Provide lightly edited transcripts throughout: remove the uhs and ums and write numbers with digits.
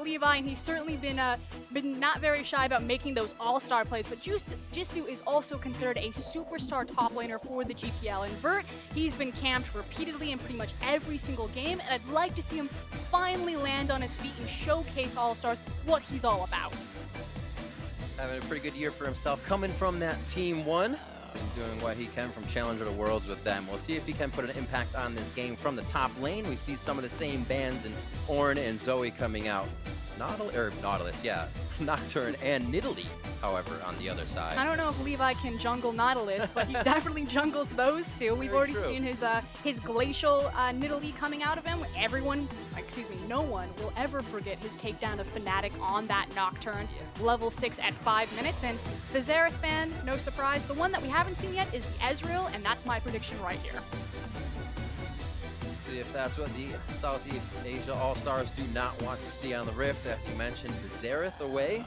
Levi, and he's certainly been not very shy about making those all-star plays, but Jisoo is also considered a superstar top laner for the GPL. And Vert, he's been camped repeatedly in pretty much every single game, and I'd like to see him finally land on his feet and showcase All-Stars what he's all about. Having a pretty good year for himself, coming from that Team 1. And doing what he can from Challenger to Worlds with them. We'll see if he can put an impact on this game from the top lane. We see some of the same bans in Ornn and Zoe coming out. Nautilus, yeah. Nocturne and Nidalee, however, on the other side. I don't know if Levi can jungle Nautilus, but he definitely jungles those two. We've already seen his glacial Nidalee coming out of him. No one will ever forget his takedown of Fnatic on that Nocturne, level 6 at 5 minutes. And the Xerath ban, no surprise. The one that we haven't seen yet is the Ezreal, and that's my prediction right here. See if that's what the Southeast Asia All-Stars do not want to see on the Rift. As you mentioned, Xerath away.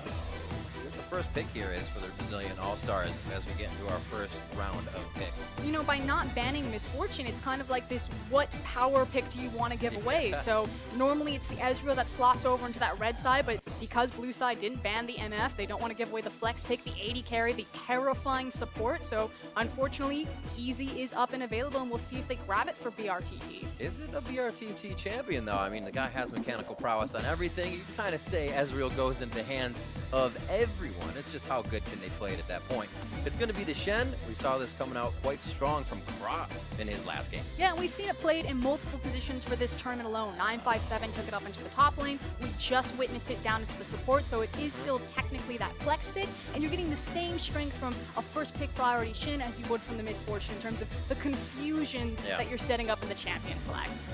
See what the first pick here is for the Brazilian All-Stars as we get into our first round of picks. You know, by not banning Misfortune, it's kind of like this, what power pick do you want to give away? So normally it's the Ezreal that slots over into that red side, but because blue side didn't ban the MF, they don't want to give away the flex pick, the AD carry, the terrifying support. So unfortunately, Easy is up and available, and we'll see if they grab it for BRTT. Is it a BRTT champion, though? I mean, the guy has mechanical prowess on everything. You kind of say Ezreal goes into the hands of everyone. It's just how good can they play it at that point. It's going to be the Shen. We saw this coming out quite strong from Kra in his last game. Yeah, and we've seen it played in multiple positions for this tournament alone. 957 took it up into the top lane. We just witnessed it down into the support, so it is still technically that flex pick, and you're getting the same strength from a first pick priority Shin as you would from the Misfortune in terms of the confusion that you're setting up in the champion select.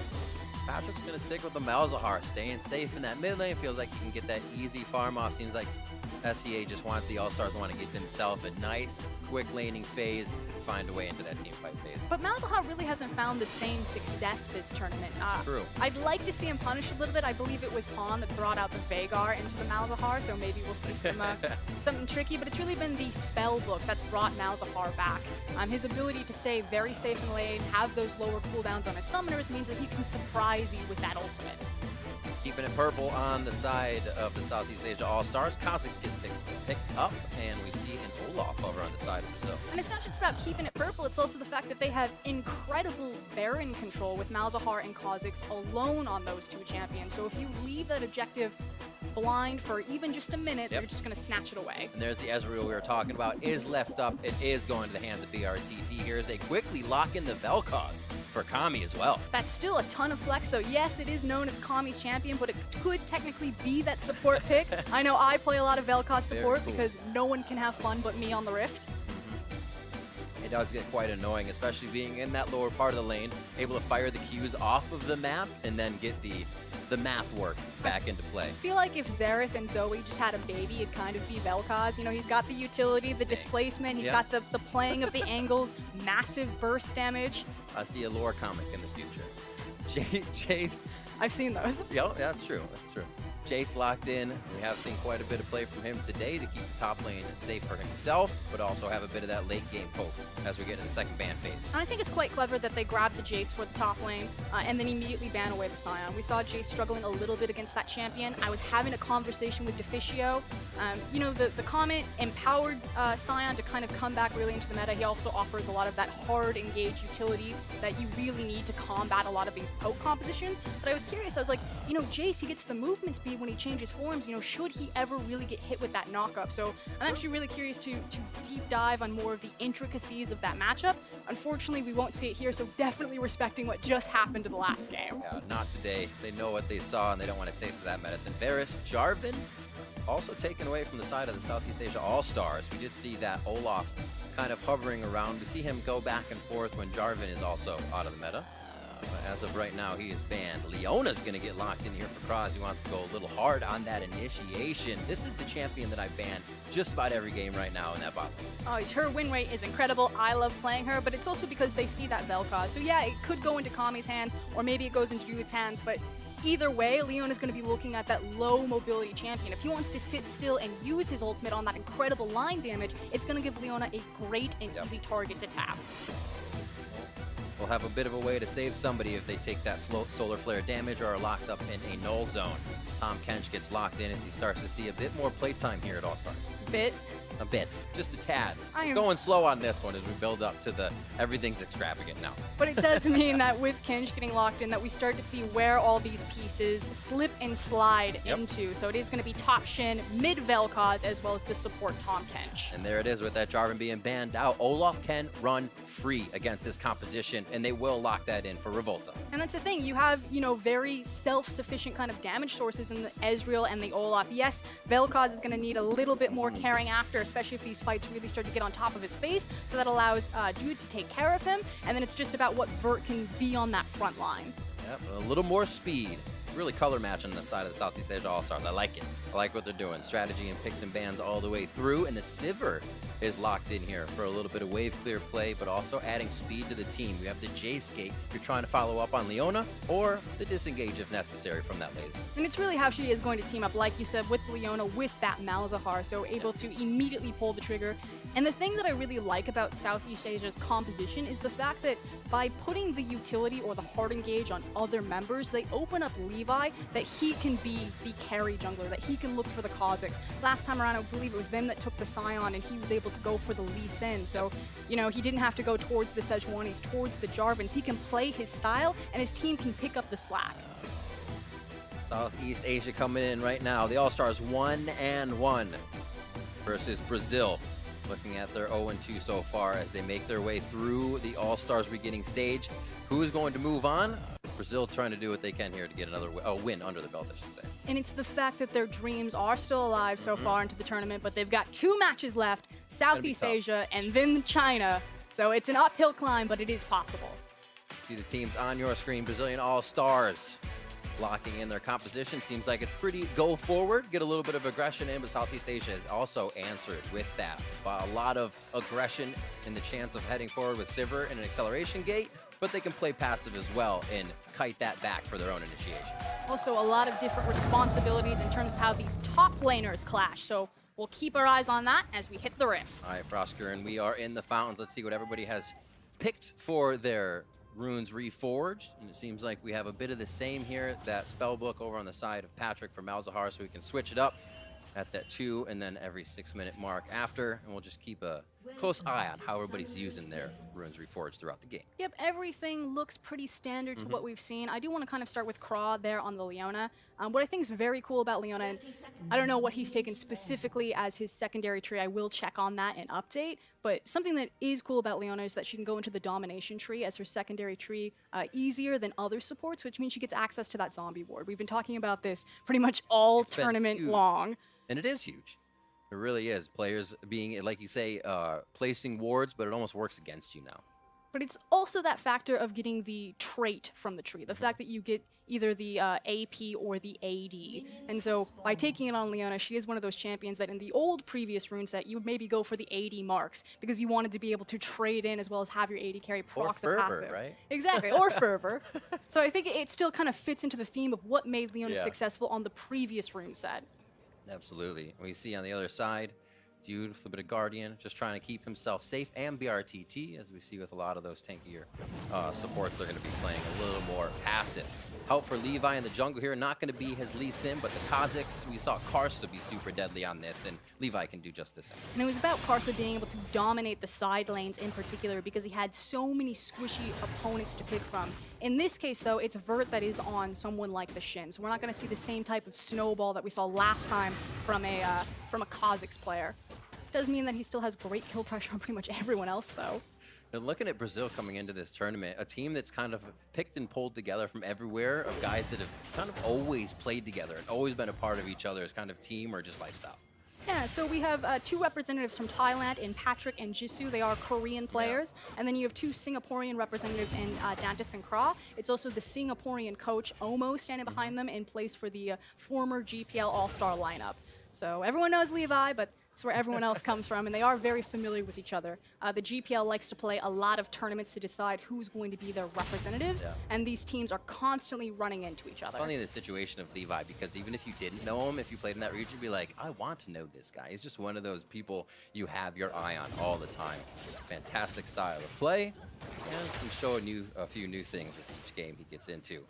Patrick's going to stick with the Malzahar, staying safe in that mid lane. Feels like he can get that easy farm off. Seems like SCA just want the All-Stars want to get themselves a nice, quick laning phase, find a way into that team fight phase. But Malzahar really hasn't found the same success this tournament. True. I'd like to see him punished a little bit. I believe it was Pawn that brought out the Veigar into the Malzahar, so maybe we'll see some something tricky, but it's really been the spell book that's brought Malzahar back. His ability to stay very safe in lane, have those lower cooldowns on his summoners means that he can surprise you with that ultimate. Keeping it purple on the side of the Southeast Asia All-Stars. Kha'Zix gets picked up, and we see an Olaf over on the side of Brazil. And it's not just about keeping it purple, it's also the fact that they have incredible Baron control with Malzahar and Kha'Zix alone on those two champions. So if you leave that objective blind for even just a minute, you're just going to snatch it away. And there's the Ezreal we were talking about, is left up. It is going to the hands of BRTT here as they quickly lock in the Vel'Koz for Kami as well. That's still a ton of flex, though. Yes, it is known as Kami's champion, but it could technically be that support pick. I know I play a lot of Vel'Koz support because no one can have fun but me on the Rift. It does get quite annoying, especially being in that lower part of the lane, able to fire the Qs off of the map and then get the math work back into play. I feel like if Xerath and Zoe just had a baby, it'd kind of be Vel'Koz. You know, he's got the utility, the displacement, he's got the playing of the angles, massive burst damage. I see a lore comic in the future. Jace. I've seen those. Yeah, that's true. That's true. Jace locked in. We have seen quite a bit of play from him today to keep the top lane safe for himself, but also have a bit of that late game poke as we get into the second ban phase. And I think it's quite clever that they grabbed the Jace for the top lane and then immediately ban away the Sion. We saw Jace struggling a little bit against that champion. I was having a conversation with Deficio. You know, the Comet empowered Sion to kind of come back really into the meta. He also offers a lot of that hard engage utility that you really need to combat a lot of these poke compositions. But I was curious, I was like, you know, Jace, he gets the movement speed when he changes forms. You know, should he ever really get hit with that knock-up? So I'm actually really curious to deep dive on more of the intricacies of that matchup. Unfortunately, we won't see it here, so definitely respecting what just happened to the last game. Yeah, not today. They know what they saw, and they don't want to taste of that medicine. Varus, Jarvan, also taken away from the side of the Southeast Asia All-Stars. We did see that Olaf kind of hovering around. We see him go back and forth when Jarvan is also out of the meta. But as of right now, he is banned. Leona's going to get locked in here for Kraz. He wants to go a little hard on that initiation. This is the champion that I ban just about every game right now in that bot lane. Oh, her win rate is incredible. I love playing her, but it's also because they see that Vel'Koz. So yeah, it could go into Kami's hands, or maybe it goes into Druid's hands, but either way, Leon is going to be looking at that low mobility champion. If he wants to sit still and use his ultimate on that incredible line damage, it's going to give Leona a great and easy target to tap. will have a bit of a way to save somebody if they take that solar flare damage or are locked up in a null zone. Tom Kench gets locked in as he starts to see a bit more playtime here at All Stars. A bit, just a tad. Going slow on this one as we build up to the everything's extravagant now. But it does mean that with Kench getting locked in, that we start to see where all these pieces slip and slide into. So it is going to be top Shin, mid Vel'Koz, as well as the support Tom Kench. And there it is with that Jarvan being banned out. Olaf can run free against this composition, and they will lock that in for Revolta. And that's the thing. You have, very self-sufficient kind of damage sources in the Ezreal and the Olaf. Yes, Vel'Koz is going to need a little bit more carrying after, especially if these fights really start to get on top of his face. So that allows Dude to take care of him. And then it's just about what Vert can be on that front line. Yep, a little more speed. Really color match on the side of the Southeast Asia All-Stars. I like it. I like what they're doing. Strategy and picks and bans all the way through. And the Sivir is locked in here for a little bit of wave clear play, but also adding speed to the team. We have the J-Skate. You're trying to follow up on Leona, or the disengage if necessary from that laser. And it's really how she is going to team up, like you said, with Leona, with that Malzahar, so able to immediately pull the trigger. And the thing that I really like about Southeast Asia's composition is the fact that by putting the utility or the hard engage on other members, they open up Levi that he can be the carry jungler, that he can look for the Kha'Zix. Last time around, I believe it was them that took the Scion, and he was able to go for the Lee Sin. So, he didn't have to go towards the Sejuanis, towards the Jarvans. He can play his style, and his team can pick up the slack. Southeast Asia coming in right now. The All-Stars 1-1 versus Brazil. Looking at their 0-2 so far as they make their way through the All-Stars beginning stage. Who is going to move on? Brazil trying to do what they can here to get another win under the belt, I should say. And it's the fact that their dreams are still alive so far into the tournament, but they've got 2 matches left, Southeast Asia and then China. So it's an uphill climb, but it is possible. See the teams on your screen. Brazilian All-Stars locking in their composition. Seems like it's pretty go forward, get a little bit of aggression in, but Southeast Asia has also answered with that. A lot of aggression in the chance of heading forward with Sivir and an acceleration gate, but they can play passive as well and kite that back for their own initiation. Also, a lot of different responsibilities in terms of how these top laners clash. So we'll keep our eyes on that as we hit the rift. All right, Frosker, and we are in the fountains. Let's see what everybody has picked for their runes reforged, and it seems like we have a bit of the same here. That spellbook over on the side of Patrick for Malzahar, so we can switch it up at that 2 and then every 6-minute mark after, and we'll just keep a close eye on how everybody's using their runes reforged throughout the game. Yep, everything looks pretty standard to what we've seen. I do want to kind of start with Craw there on the Leona. What I think is very cool about Leona, and I don't know what he's taken specifically as his secondary tree. I will check on that and update. But something that is cool about Leona is that she can go into the domination tree as her secondary tree easier than other supports, which means she gets access to that zombie ward. We've been talking about this pretty much all tournament long. And it is huge. It really is. Players being, like you say, placing wards, but it almost works against you now. But it's also that factor of getting the trait from the tree, the fact that you get either the AP or the AD. And so by taking it on Leona, she is one of those champions that in the old previous rune set, you would maybe go for the AD marks because you wanted to be able to trade in as well as have your AD carry proc the passive. Right? Exactly, or fervor. So I think it still kind of fits into the theme of what made Leona successful on the previous rune set. Absolutely. We see on the other side, Dude with a bit of Guardian, just trying to keep himself safe, and BRTT, as we see with a lot of those tankier supports, they're going to be playing a little more passive. Help for Levi in the jungle here, not going to be his Lee Sin, but the Kha'Zix, we saw Karsa be super deadly on this, and Levi can do just the same. And it was about Karsa being able to dominate the side lanes in particular because he had so many squishy opponents to pick from. In this case, though, it's Vert that is on someone like the Shin, so we're not going to see the same type of snowball that we saw last time from a Kha'Zix player. Does mean that he still has great kill pressure on pretty much everyone else, though. And looking at Brazil coming into this tournament, a team that's kind of picked and pulled together from everywhere, of guys that have kind of always played together and always been a part of each other's kind of team or just lifestyle. Yeah, so we have 2 representatives from Thailand in Patrick and Jisoo. They are Korean players. And then you have 2 Singaporean representatives in Dantas and Craw. It's also the Singaporean coach, Omo, standing behind them in place for the former GPL All-Star lineup. So everyone knows Levi, but It's where everyone else comes from, and they are very familiar with each other. The GPL likes to play a lot of tournaments to decide who's going to be their representatives, and these teams are constantly running into each other. It's funny the situation of Levi, because even if you didn't know him, if you played in that region, you'd be like, I want to know this guy. He's just one of those people you have your eye on all the time. Fantastic style of play, and can show a few new things with each game he gets into.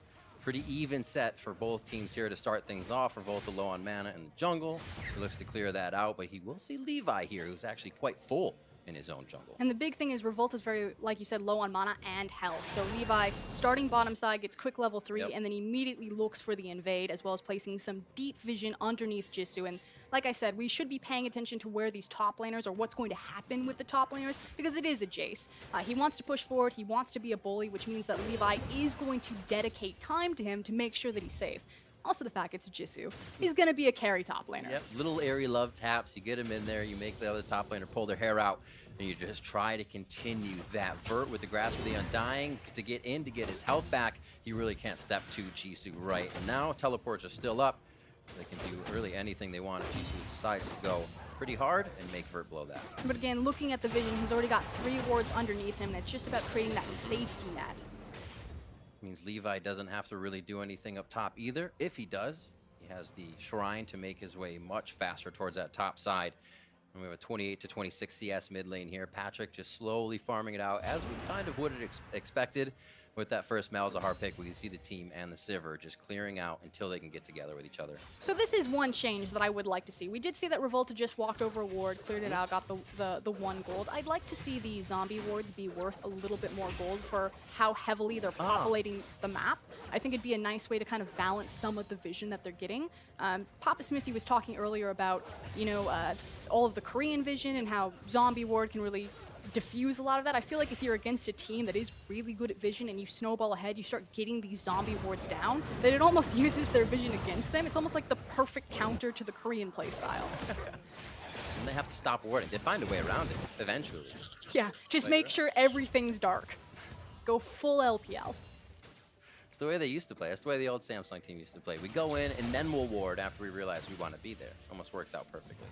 Pretty even set for both teams here to start things off. Revolta low on mana in the jungle. He looks to clear that out, but he will see Levi here, who's actually quite full in his own jungle. And the big thing is Revolta's very, like you said, low on mana and health. So Levi, starting bottom side, gets quick level 3, and then immediately looks for the invade, as well as placing some deep vision underneath Jisoo. And like I said, we should be paying attention to where these top laners, or what's going to happen with the top laners, because it is a Jace. He wants to push forward, he wants to be a bully, which means that Levi is going to dedicate time to him to make sure that he's safe. Also the fact it's Jisoo. He's going to be a carry top laner. Yep, little airy love taps, you get him in there, you make the other top laner pull their hair out, and you just try to continue that. Vert with the Grasp of the Undying to get in, to get his health back. He really can't step to Jisoo right. And now teleports are still up. They can do really anything they want if Jisoo decides to go pretty hard and make Vert blow that. But again, looking at the vision, he's already got 3 wards underneath him, and it's just about creating that safety net. Means Levi doesn't have to really do anything up top either. If he does, he has the Shrine to make his way much faster towards that top side. And we have a 28 to 26 CS mid lane here. Patrick just slowly farming it out, as we kind of would have expected. With that first Malzahar pick, we can see the team and the Sivir just clearing out until they can get together with each other. So this is one change that I would like to see. We did see that Revolta just walked over a ward, cleared it out, got the 1 gold. I'd like to see the zombie wards be worth a little bit more gold for how heavily they're populating the map. I think it'd be a nice way to kind of balance some of the vision that they're getting. Papa Smithy was talking earlier about, you know, all of the Korean vision and how zombie ward can really diffuse a lot of that. I feel like if you're against a team that is really good at vision and you snowball ahead, you start getting these zombie wards down, that it almost uses their vision against them. It's almost like the perfect counter to the Korean playstyle. And they have to stop warding. They find a way around it eventually. Yeah, just make sure everything's dark. Go full LPL. It's the way they used to play. It's the way the old Samsung team used to play. We go in and then we'll ward after we realize we want to be there. Almost works out perfectly.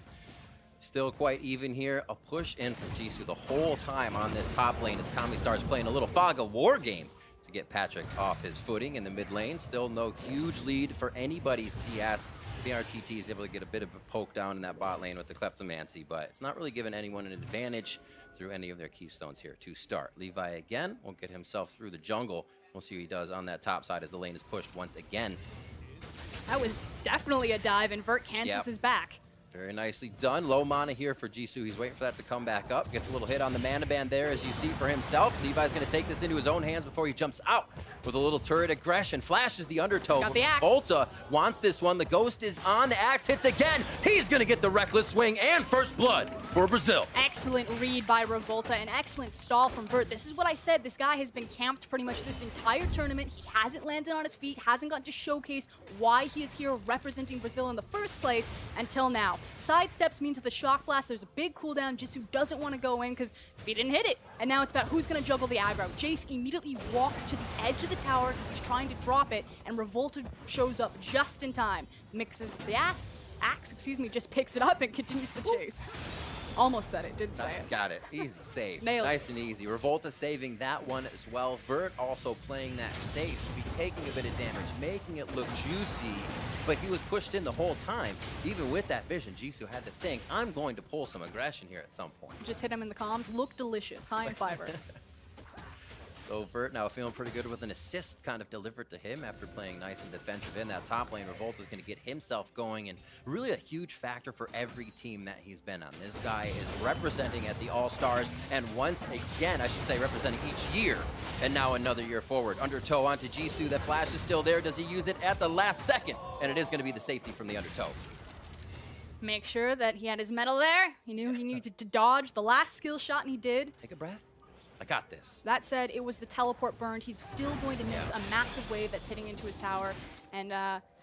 Still quite even here. A push in from Jisoo the whole time on this top lane as Kami starts playing a little Fog of War game to get Patrick off his footing in the mid lane. Still no huge lead for anybody's CS. BRTT is able to get a bit of a poke down in that bot lane with the Kleptomancy, but it's not really giving anyone an advantage through any of their keystones here to start. Levi again will get himself through the jungle. We'll see what he does on that top side as the lane is pushed once again. That was definitely a dive, and Vert cancels his back. Very nicely done. Low mana here for Jisoo. He's waiting for that to come back up. Gets a little hit on the mana band there, as you see for himself. Levi's going to take this into his own hands before he jumps out with a little turret aggression. Flashes the undertow. Got the axe. Volta wants this one. The ghost is on. The axe hits again. He's going to get the reckless swing and first blood for Brazil. Excellent read by Revolta, an excellent stall from Vert. This is what I said. This guy has been camped pretty much this entire tournament. He hasn't landed on his feet, hasn't gotten to showcase why he is here representing Brazil in the first place until now. Sidesteps means that the shock blast, there's a big cooldown. Jisoo doesn't want to go in because he didn't hit it. And now it's about who's going to juggle the aggro. Jace immediately walks to the edge of the tower because he's trying to drop it, and Revolta shows up just in time. Mixes the axe, just picks it up and continues the chase. Almost said it, didn't say it. Got it. Easy save. Nailed it. Nice and easy. Revolta saving that one as well. Vert also playing that safe to be taking a bit of damage, making it look juicy, but he was pushed in the whole time. Even with that vision, Jisoo had to think, I'm going to pull some aggression here at some point. Just hit him in the comms. Look delicious. High in fiber. So Vert now feeling pretty good with an assist kind of delivered to him after playing nice and defensive in that top lane. Revolta's going to get himself going, and really a huge factor for every team that he's been on. This guy is representing at the All-Stars, and once again, I should say representing each year, and now another year forward. Undertow onto Jisoo. That flash is still there. Does he use it at the last second? And it is going to be the safety from the Undertow. Make sure that he had his medal there. He knew he needed to dodge the last skill shot, and he did. Take a breath. I got this. That said, it was the teleport burned. He's still going to miss a massive wave that's hitting into his tower. And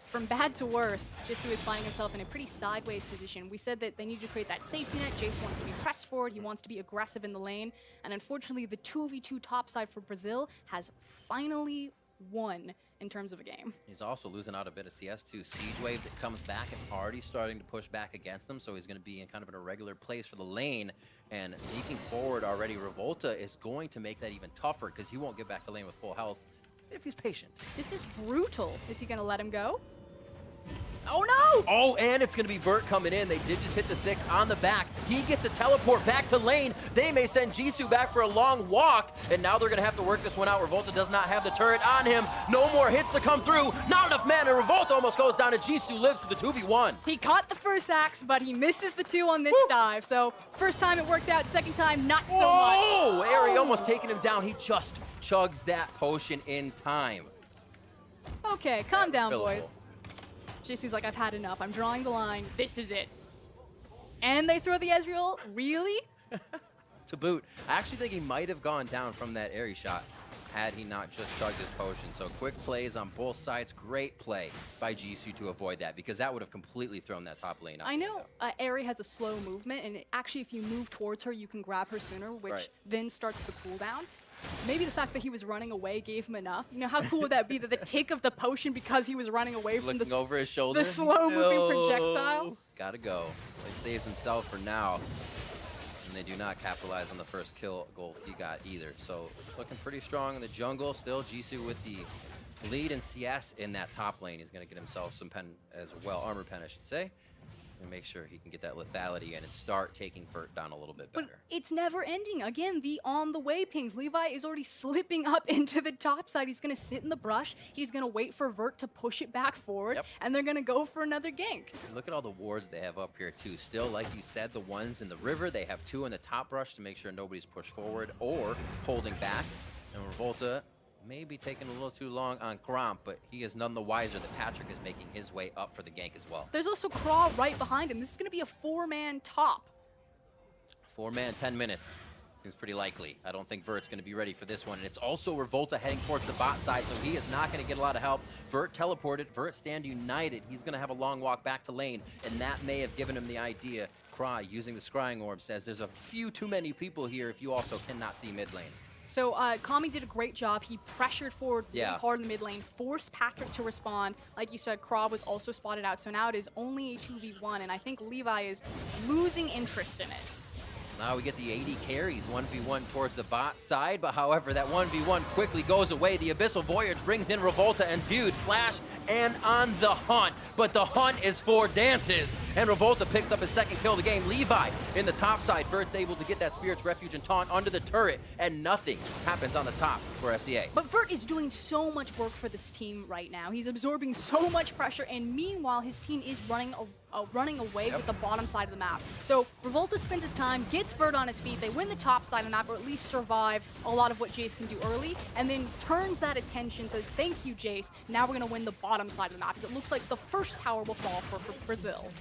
from bad to worse, Jisoo is finding himself in a pretty sideways position. We said that they need to create that safety net. Jace wants to be pressed forward. He wants to be aggressive in the lane. And unfortunately, the 2v2 topside for Brazil has finally 1 in terms of a game. He's also losing out a bit of CS too. Siege Wave that comes back, it's already starting to push back against them, so he's going to be in kind of an irregular place for the lane. And sneaking forward already, Revolta is going to make that even tougher because he won't get back to lane with full health if he's patient. This is brutal. Is he going to let him go? Oh no! Oh, and it's going to be Vert coming in. They did just hit the 6 on the back. He gets a teleport back to lane. They may send Jisoo back for a long walk, and now they're going to have to work this one out. Revolta does not have the turret on him. No more hits to come through. Not enough mana. Revolta almost goes down, and Jisoo lives for the 2v1. He caught the first axe, but he misses the 2 on this dive. So first time it worked out, second time not so much. Oh, Airy almost taking him down. He just chugs that potion in time. Okay, calm down, Fillable. boys. Jisoo's like, I've had enough. I'm drawing the line. This is it. And they throw the Ezreal? Really? To boot. I actually think he might have gone down from that Airy shot had he not just chugged his potion. So quick plays on both sides. Great play by Jisoo to avoid that, because that would have completely thrown that top lane out. I know Airy has a slow movement, and actually if you move towards her, you can grab her sooner, which then starts the cooldown. Maybe the fact that he was running away gave him enough. You know, how cool would that be, that the tick of the potion because he was running away from Looking over his shoulder. the slow-moving projectile? Gotta go. He saves himself for now. And they do not capitalize on the first kill goal he got either. So looking pretty strong in the jungle. Still Jisoo with the lead in CS in that top lane. He's going to get himself some pen as well. Armor pen, I should say. And make sure he can get that lethality in and start taking Vert down a little bit better. But it's never ending. Again, the on the way pings. Levi is already slipping up into the top side. He's going to sit in the brush. He's going to wait for Vert to push it back forward. Yep. And they're going to go for another gank. Look at all the wards they have up here too. Still, like you said, the ones in the river, they have 2 in the top brush to make sure nobody's pushed forward or holding back. And Revolta may be taking a little too long on Gromp, but he is none the wiser that Patrick is making his way up for the gank as well. There's also Craw right behind him. This is going to be a 4-man top. 4-man, 10 minutes. Seems pretty likely. I don't think Vert's going to be ready for this one. And it's also Revolta heading towards the bot side, so he is not going to get a lot of help. Vert teleported. Vert stand united. He's going to have a long walk back to lane, and that may have given him the idea. Cry, using the scrying orb, says there's a few too many people here if you also cannot see mid lane. So Kami did a great job. He pressured forward really hard in the mid lane, forced Patrick to respond. Like you said, Krav was also spotted out, so now it is only a 2v1, and I think Levi is losing interest in it. Now we get the 80 carries, 1v1 towards the bot side, but however, that 1v1 quickly goes away. The Abyssal Voyage brings in Revolta, and dude, Flash and on the hunt, but the hunt is for Dantes, and Revolta picks up his second kill of the game. Levi in the top side, Vert's able to get that Spirit's Refuge and taunt under the turret, and nothing happens on the top for SEA. But Vert is doing so much work for this team right now. He's absorbing so much pressure, and meanwhile, his team is running away with the bottom side of the map. So Revolta spends his time, gets Vert on his feet, they win the top side of the map, or at least survive a lot of what Jace can do early, and then turns that attention, says, thank you, Jace, now we're going to win the bottom side of the map, because it looks like the first tower will fall for Brazil.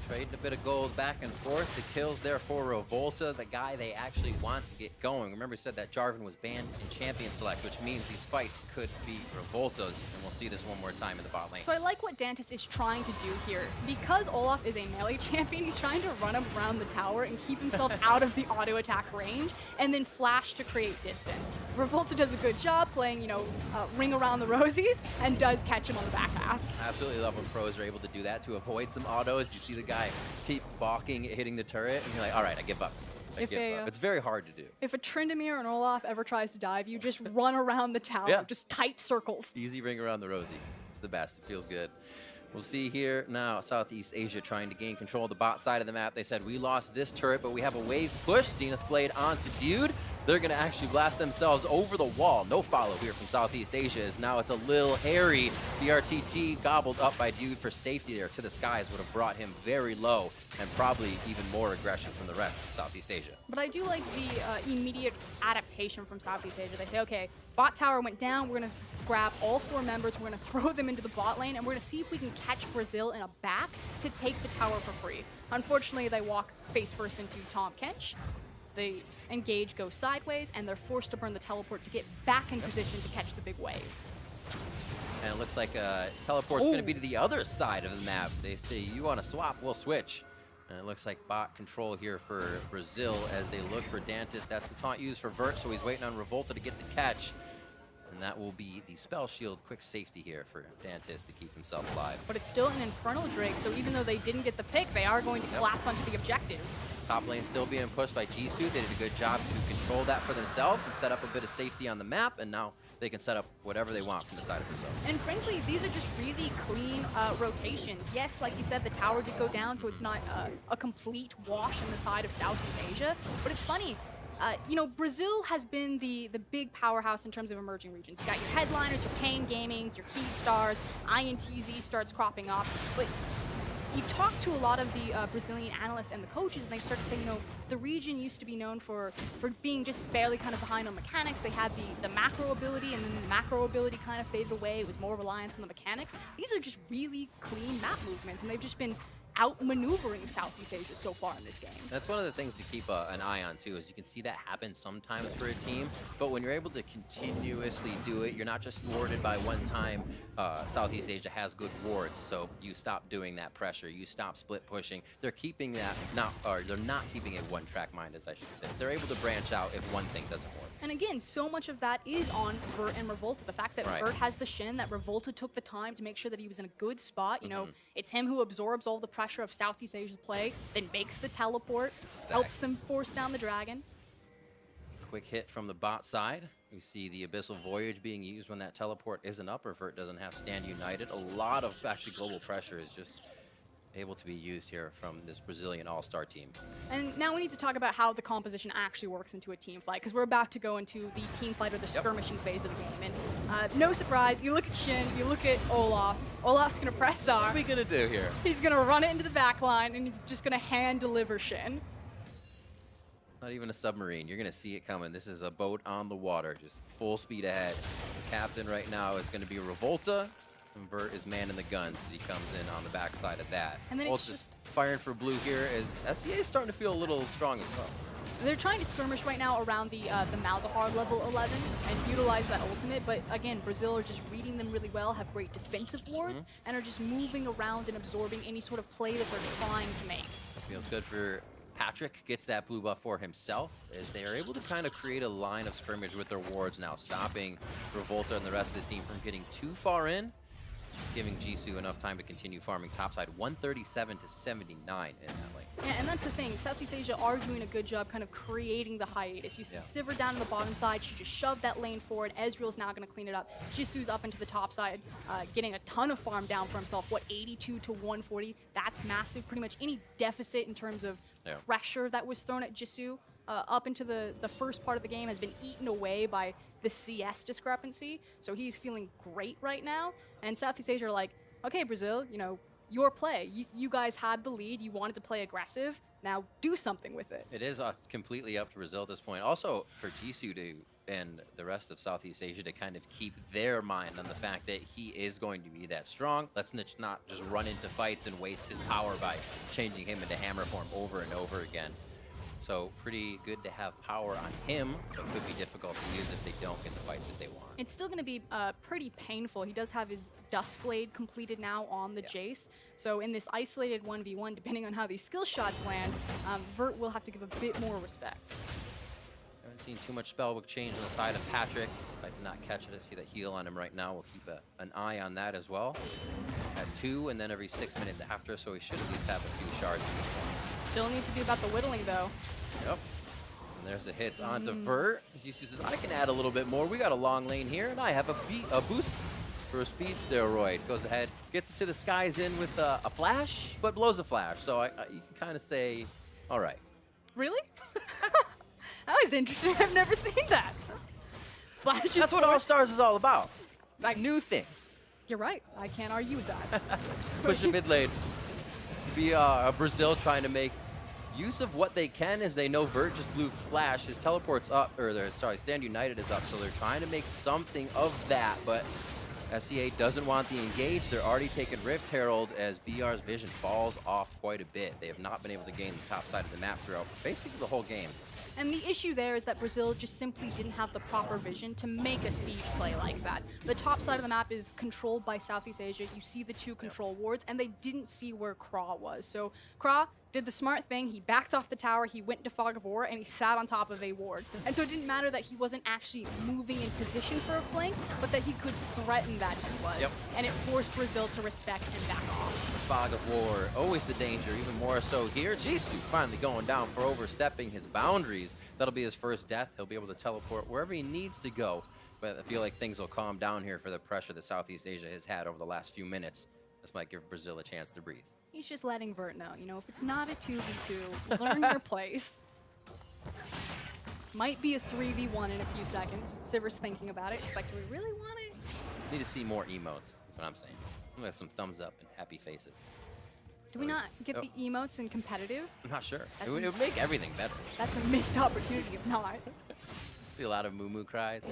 Trading a bit of gold back and forth. The kills there for Revolta, the guy they actually want to get going. Remember, we said that Jarvan was banned in Champion Select, which means these fights could be Revolta's, and we'll see this one more time in the bot lane. So I like what Dantes is trying to do here. Because Olaf is a melee champion, he's trying to run around the tower and keep himself out of the auto attack range, and then flash to create distance. Revolta does a good job playing, you know, ring around the rosies, and does catch him on the back path. Absolutely love when pros are able to do that to avoid some autos. You see the guy keep balking at hitting the turret, and you're like, all right, I give up. I give up. It's very hard to do. If a Tryndamere and Olaf ever tries to dive, you just run around the tower, just tight circles. Easy ring around the rosy. It's the best. It feels good. We'll see here now, Southeast Asia trying to gain control of the bot side of the map. They said, we lost this turret, but we have a wave push. Zenith Blade onto Dude. They're going to actually blast themselves over the wall. No follow here from Southeast Asia, as now it's a little hairy. The RTT gobbled up by Dude for safety there to the skies would have brought him very low, and probably even more aggression from the rest of Southeast Asia. But I do like the immediate adaptation from Southeast Asia. They say, okay, bot tower went down. We're going to grab all 4 members. We're going to throw them into the bot lane, and we're going to see if we can catch Brazil in a back to take the tower for free. Unfortunately, they walk face first into Tom Kench. The engage goes sideways, and they're forced to burn the teleport to get back in position to catch the big wave. And it looks like teleport's going to be to the other side of the map. They say, you want to swap, we'll switch. And it looks like bot control here for Brazil as they look for Dantes. That's the taunt used for Vert, so he's waiting on Revolta to get the catch. And that will be the spell shield quick safety here for Dantis to keep himself alive. But it's still an Infernal Drake, so even though they didn't get the pick, they are going to collapse onto the objective. Top lane still being pushed by Jisoo. They did a good job to control that for themselves and set up a bit of safety on the map, and now they can set up whatever they want from the side of Brazil. And frankly, these are just really clean rotations. Yes, like you said, the tower did go down, so it's not a complete wash on the side of Southeast Asia, but it's funny. You know, Brazil has been the big powerhouse in terms of emerging regions. You got your headliners, your Pain Gamings, your Key Stars, INTZ starts cropping up, but you talk to a lot of the Brazilian analysts and the coaches, and they start to say, you know, the region used to be known for being just barely kind of behind on mechanics. They had the macro ability, and then the macro ability kind of faded away. It was more reliance on the mechanics. These are just really clean map movements, and they've just been outmaneuvering Southeast Asia so far in this game. That's one of the things to keep an eye on too, is you can see that happen sometimes for a team, but when you're able to continuously do it, you're not just thwarted by one time. Southeast Asia has good wards, so you stop doing that pressure, you stop split pushing. They're keeping that, they're not keeping it one-track mind, as I should say. They're able to branch out if one thing doesn't work. And again, so much of that is on Vert and Revolta. The fact that Vert has the Shin, that Revolta took the time to make sure that he was in a good spot. You know, it's him who absorbs all the pressure of Southeast Asia's play, then makes the teleport, helps them force down the dragon. Quick hit from the bot side. We see the Abyssal Voyage being used when that teleport isn't up or Vert doesn't have Stand United. A lot of actually global pressure is just able to be used here from this Brazilian all-star team. And now we need to talk about how the composition actually works into a team fight, because we're about to go into the team fight or the skirmishing phase of the game. And no surprise, you look at Shin, you look at Olaf. Olaf's going to press R. What are we going to do here? He's going to run it into the back line, and he's just going to hand-deliver Shin. Not even a submarine. You're going to see it coming. This is a boat on the water, just full speed ahead. The captain right now is going to be Revolta. And Vert is manning the guns as he comes in on the backside of that. And then it's just firing for blue here as SEA is starting to feel a little strong as well. They're trying to skirmish right now around the Malzahar level 11 and utilize that ultimate, but again, Brazil are just reading them really well, have great defensive wards, and are just moving around and absorbing any sort of play that they're trying to make. Feels good for Patrick, gets that blue buff for himself as they are able to kind of create a line of scrimmage with their wards now, stopping Revolta and the rest of the team from getting too far in, giving Jisoo enough time to continue farming topside. 137 to 79 in that lane. Yeah, and that's the thing. Southeast Asia are doing a good job kind of creating the hiatus. You see Sivir down on the bottom side. She just shoved that lane forward. Ezreal's now going to clean it up. Jisoo's up into the top side, getting a ton of farm down for himself. What, 82 to 140? That's massive. Pretty much any deficit in terms of pressure that was thrown at Jisoo up into the first part of the game has been eaten away by the CS discrepancy. So he's feeling great right now. And Southeast Asia are like, okay, Brazil, you know, your play. You guys had the lead. You wanted to play aggressive. Now do something with it. It is completely up to Brazil at this point. Also, for Jisoo and the rest of Southeast Asia to kind of keep their mind on the fact that he is going to be that strong. Let's not just run into fights and waste his power by changing him into hammer form over and over again. So pretty good to have power on him, but could be difficult to use if they don't get the fights that they want. It's still going to be pretty painful. He does have his Duskblade completed now on the Jace. So in this isolated 1v1, depending on how these skill shots land, Vert will have to give a bit more respect. Haven't seen too much spellbook change on the side of Patrick. If I did not catch it, I see that heal on him right now. We'll keep an eye on that as well. At 2 and then every 6 minutes after, so he should at least have a few shards at this point. Still needs to be about the whittling, though. Yep. And there's the hits onto Vert. Jisoo says, I can add a little bit more. We got a long lane here, and I have a boost for a speed steroid. Goes ahead, gets it to the skies in with a flash, but blows a flash. So you can kind of say, all right. Really? That was interesting. I've never seen that. Flash. That's what All Stars is all about. Like new things. You're right. I can't argue with that. Push the mid lane. Be Brazil trying to make use of what they can, as they know Vert just blew flash. His teleport's up, or Stand United is up, so they're trying to make something of that, but SEA doesn't want the engage. They're already taking Rift Herald as BR's vision falls off quite a bit. They have not been able to gain the top side of the map throughout basically the whole game. And the issue there is that Brazil just simply didn't have the proper vision to make a siege play like that. The top side of the map is controlled by Southeast Asia. You see the two control wards, and they didn't see where Kra was. So Kra, did the smart thing. He backed off the tower, he went to Fog of War, and he sat on top of a ward. And so it didn't matter that he wasn't actually moving in position for a flank, but that he could threaten that he was. Yep. And it forced Brazil to respect and back off. Fog of War, always the danger, even more so here. Jisoo finally going down for overstepping his boundaries. That'll be his first death. He'll be able to teleport wherever he needs to go. But I feel like things will calm down here for the pressure that Southeast Asia has had over the last few minutes. This might give Brazil a chance to breathe. He's just letting Vert know, you know, if it's not a 2v2, learn your place. Might be a 3v1 in a few seconds. Siver's thinking about it. He's like, do we really want it? Need to see more emotes, that's what I'm saying. I'm gonna have some thumbs up and happy faces. Do we not get the emotes in competitive? I'm not sure. That's It would make everything better. That's a missed opportunity if not. See a lot of moo cries.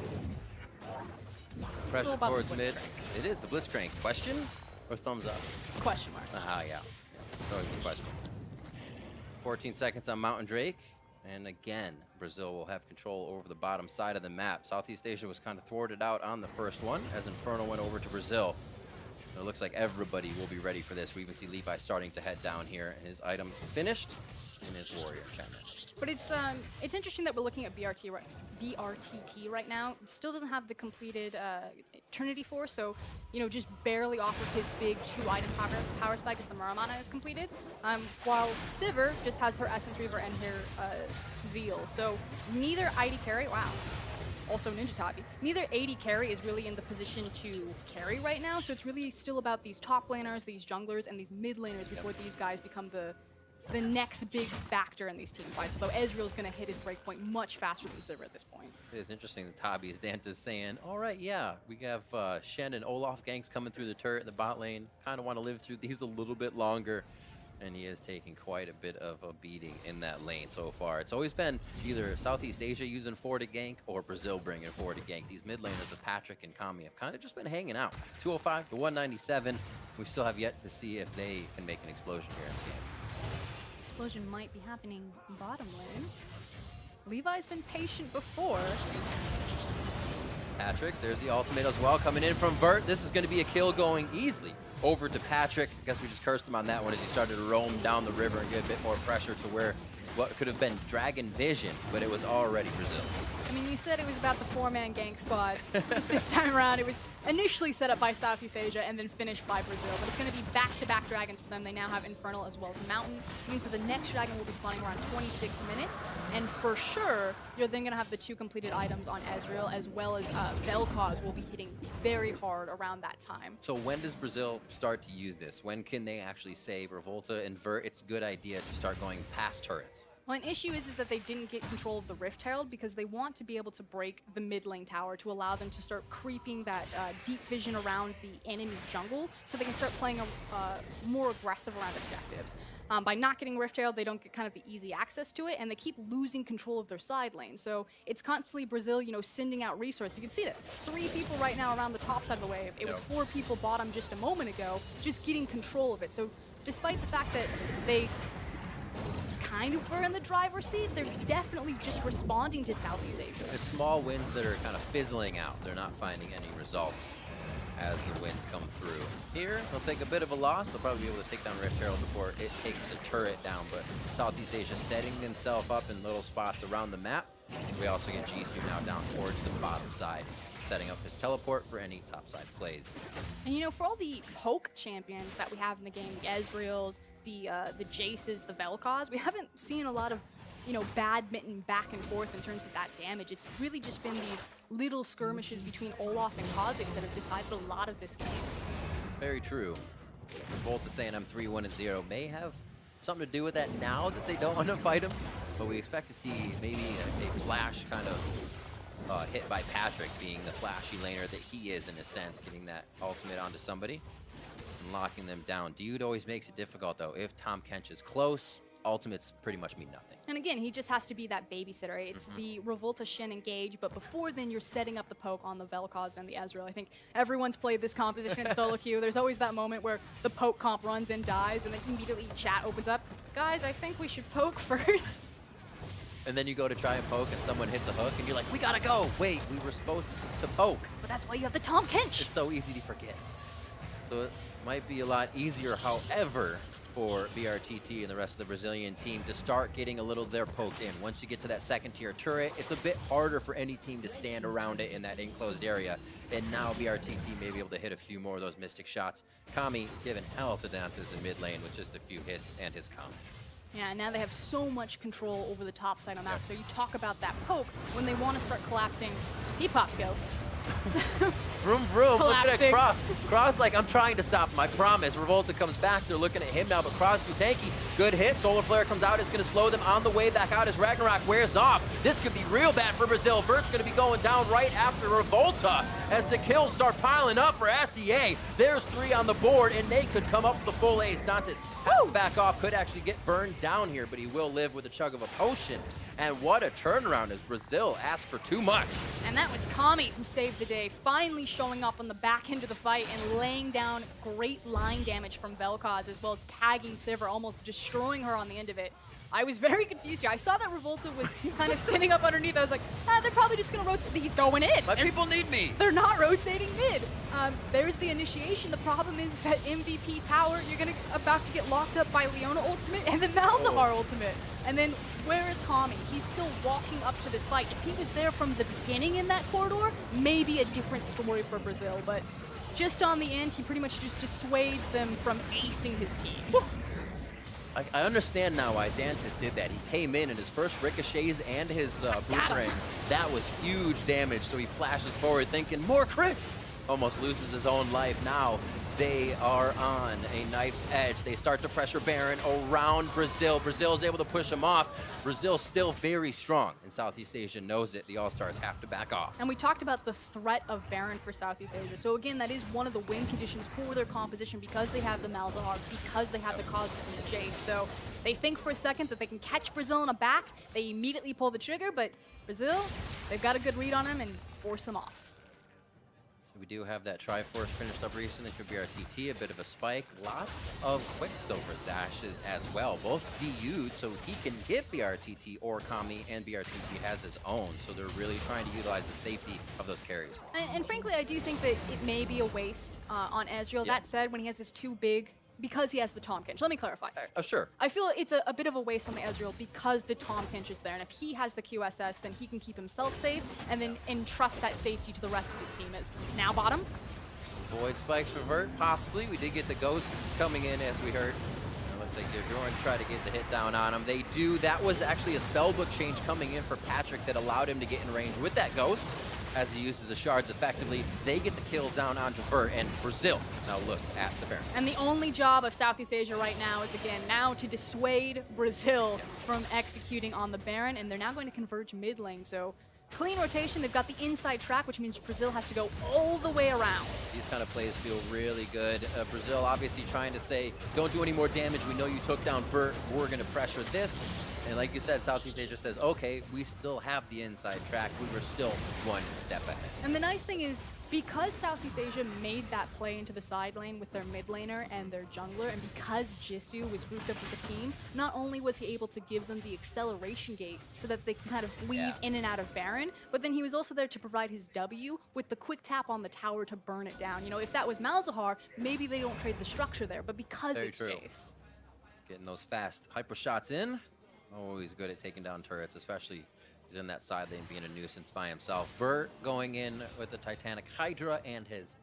Pressure about the towards mid. Blitzcrank. It is the Blitzcrank. Question or thumbs up? Question mark. Ah, yeah. It's always the question. 14 seconds on Mountain Drake. And again, Brazil will have control over the bottom side of the map. Southeast Asia was kind of thwarted out on the first one as Inferno went over to Brazil. It looks like everybody will be ready for this. We even see Levi starting to head down here. His item finished in his warrior enchantment. But it's interesting that we're looking at BRTT right now. Still doesn't have the completed Eternity Force, so you know, just barely off of his big 2-item power spike as the Muramana is completed. While Sivir just has her Essence Reaver and her Zeal. So neither ID carry, wow. Also Ninja Tabi. Neither AD carry is really in the position to carry right now, so it's really still about these top laners, these junglers, and these mid laners before these guys become the next big factor in these team fights, although Ezreal's going to hit his breakpoint much faster than Sivir at this point. It is interesting that Tabi's Danta's saying, all right, yeah, we have Shen and Olaf ganks coming through the turret in the bot lane. Kind of want to live through these a little bit longer. And he is taking quite a bit of a beating in that lane so far. It's always been either Southeast Asia using 4 to gank or Brazil bringing 4 to gank. These mid laners of Patrick and Kami have kind of just been hanging out. 205 to 197. We still have yet to see if they can make an explosion here in the game. Explosion might be happening bottom lane. Levi's been patient before. Patrick, there's the ultimate as well coming in from Vert. This is going to be a kill going easily over to Patrick. I guess we just cursed him on that one as he started to roam down the river and get a bit more pressure to where what could have been Dragon Vision, but it was already Brazil's. I mean, you said it was about the 4-man gank spots. Just this time around, it was initially set up by Southeast Asia and then finished by Brazil. But it's going to be back-to-back dragons for them. They now have Infernal as well as Mountain. It means that the next dragon will be spawning around 26 minutes. And for sure, you're then going to have the 2 completed items on Ezreal, as well as Vel'Koz will be hitting very hard around that time. So when does Brazil start to use this? When can they actually say, Revolta and Vert, it's a good idea to start going past turrets? Well, an issue is that they didn't get control of the Rift Herald because they want to be able to break the mid lane tower to allow them to start creeping that deep vision around the enemy jungle so they can start playing more aggressive around objectives. By not getting Rift Herald, they don't get kind of the easy access to it, and they keep losing control of their side lane. So it's constantly Brazil, you know, sending out resources. You can see that 3 people right now around the top side of the wave. It was 4 people bottom just a moment ago, just getting control of it. So despite the fact that they kind of were in the driver's seat, they're definitely just responding to Southeast Asia. It's small wins that are kind of fizzling out. They're not finding any results as the wins come through. Here, they'll take a bit of a loss. They'll probably be able to take down Rift Herald before it takes the turret down, but Southeast Asia setting themselves up in little spots around the map. We also get Jisoo now down towards the bottom side, setting up his teleport for any topside plays. And you know, for all the poke champions that we have in the game, the Ezreals, the Jaces, the Vel'Koz, we haven't seen a lot of, you know, badminton back and forth in terms of that damage. It's really just been these little skirmishes between Olaf and Kha'Zix that have decided a lot of this game. It's very true. Volta saying I'm 3-1-0 may have something to do with that now that they don't want to fight him, but we expect to see maybe a flash kind of hit by Patrick, being the flashy laner that he is in a sense, getting that ultimate onto somebody and locking them down. Dude always makes it difficult though. If Tahm Kench is close, ultimates pretty much mean nothing. And again, he just has to be that babysitter. It's the Revolta Shen engage, but before then you're setting up the poke on the Vel'Koz and the Ezreal. I think everyone's played this composition in solo queue. There's always that moment where the poke comp runs in, dies, and then immediately chat opens up. Guys, I think we should poke first. And then you go to try and poke and someone hits a hook and you're like, we gotta go. Wait, we were supposed to poke. But that's why you have the Tahm Kench. It's so easy to forget. So it might be a lot easier, however, for BRTT and the rest of the Brazilian team to start getting a little of their poke in. Once you get to that second tier turret, it's a bit harder for any team to stand around it in that enclosed area. And now BRTT may be able to hit a few more of those Mystic shots. Kami giving hell to Dantes in mid lane with just a few hits and his comp. Yeah, now they have so much control over the top side on that. So you talk about that poke, when they want to start collapsing, he popped Ghost. Vroom, vroom. Look at Collapsing. Cross. Cross like, I'm trying to stop him, I promise. Revolta comes back. They're looking at him now, but Cross too tanky. Good hit. Solar Flare comes out. It's going to slow them on the way back out as Ragnarok wears off. This could be real bad for Brazil. Vert's going to be going down right after Revolta as the kills start piling up for SEA. There's 3 on the board, and they could come up with the full ace. Dantes back off. Could actually get burned down here, but he will live with a chug of a potion. And what a turnaround as Brazil asked for too much. And that was Kami who saved the day, finally showing up on the back end of the fight and laying down great line damage from Vel'Koz, as well as tagging Sivir, almost destroying her on the end of it. I was very confused here. I saw that Revolta was kind of sitting up underneath. I was like, they're probably just going to rotate. He's going in. My people need me. They're not rotating mid. There's the initiation. The problem is that MVP tower, you're about to get locked up by Leona ultimate and then Malzahar ultimate. And then where is Kami? He's still walking up to this fight. If he was there from the beginning in that corridor, maybe a different story for Brazil. But just on the end, he pretty much just dissuades them from acing his team. I understand now why Dantes did that. He came in and his first ricochets and his boomerang, that was huge damage. So he flashes forward thinking, more crits! Almost loses his own life. Now they are on a knife's edge. They start to pressure Baron around Brazil. Brazil is able to push him off. Brazil still very strong, and Southeast Asia knows it. The All-Stars have to back off. And we talked about the threat of Baron for Southeast Asia. So again, that is one of the win conditions for their composition because they have the Malzahar, because they have the Cosmos and the Jace. So they think for a second that they can catch Brazil in a back. They immediately pull the trigger, but Brazil, they've got a good read on him and force him off. We do have that Triforce finished up recently for BRTT, a bit of a spike. Lots of Quicksilver Sashes as well, both DU'd, so he can get BRTT or Kami, and BRTT has his own, so they're really trying to utilize the safety of those carries. And frankly, I do think that it may be a waste on Ezreal. Yeah. That said, when he has this too big, because he has the Tahm Kench. Let me clarify. Sure. I feel it's a bit of a waste on the Ezreal because the Tahm Kench is there. And if he has the QSS, then he can keep himself safe and then entrust that safety to the rest of his team. As now bottom. Void spikes for Vert, possibly. We did get the Ghost coming in, as we heard. It looks like they're going to try to get the hit down on him. They do. That was actually a spellbook change coming in for Patrick that allowed him to get in range with that Ghost. As he uses the shards effectively, they get the kill down onto Vert, and Brazil now looks at the Baron. And the only job of Southeast Asia right now is, again, now to dissuade Brazil from executing on the Baron, and they're now going to converge mid lane. So clean rotation. They've got the inside track, which means Brazil has to go all the way around. These kind of plays feel really good. Brazil obviously trying to say, don't do any more damage. We know you took down Vert. We're going to pressure this. And like you said, Southeast Asia says, okay, we still have the inside track. We were still one step ahead. And the nice thing is, because Southeast Asia made that play into the side lane with their mid laner and their jungler, and because Jisoo was grouped up with the team, not only was he able to give them the acceleration gate so that they can kind of weave in and out of Baron, but then he was also there to provide his W with the quick tap on the tower to burn it down. You know, if that was Malzahar, maybe they don't trade the structure there, but because it's Jace. Getting those fast hyper shots in. Always good at taking down turrets, especially he's in that side lane being a nuisance by himself. Vert going in with the Titanic Hydra and his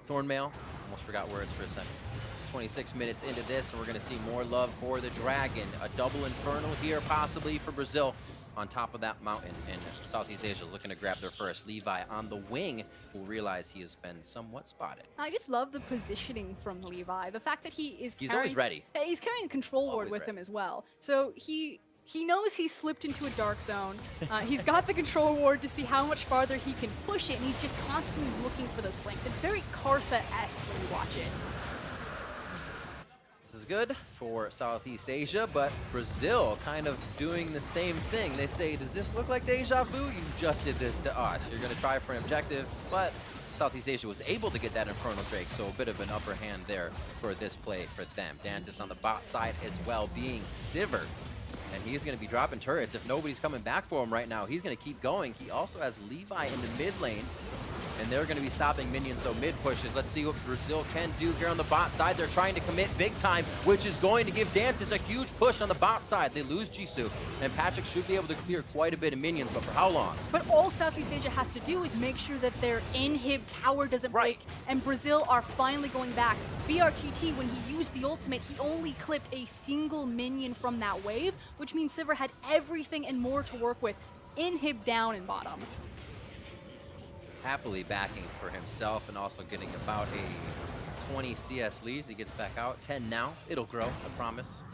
Thornmail. Almost forgot words for a second. 26 minutes into this, and we're going to see more love for the Dragon. A double Infernal here, possibly for Brazil on top of that mountain. And Southeast Asia looking to grab their first. Levi on the wing will realize he has been somewhat spotted. I just love the positioning from Levi. The fact that he's always ready. He's carrying a control ward with him as well. So he knows he's slipped into a dark zone. He's got the control ward to see how much farther he can push it, and he's just constantly looking for those flanks. It's very Karsa-esque when you watch it. This is good for Southeast Asia, but Brazil kind of doing the same thing. They say, does this look like deja vu? You just did this to us. You're going to try for an objective, but Southeast Asia was able to get that Infernal Drake, so a bit of an upper hand there for this play for them. Dantes on the bot side as well, being Sivir. And he's going to be dropping turrets. If nobody's coming back for him right now, he's going to keep going. He also has Levi in the mid lane. and they're going to be stopping minions, so mid pushes. Let's see what Brazil can do here on the bot side. They're trying to commit big time, which is going to give Dantes a huge push on the bot side. They lose Jisoo, and Patrick should be able to clear quite a bit of minions, but for how long? But all Southeast Asia has to do is make sure that their inhib tower doesn't break, and Brazil are finally going back. BRTT, when he used the ultimate, he only clipped a single minion from that wave, which means Sivir had everything and more to work with. Inhib down in bottom. Happily backing for himself and also getting about a 20 CS leads. He gets back out. 10 now. It'll grow, I promise.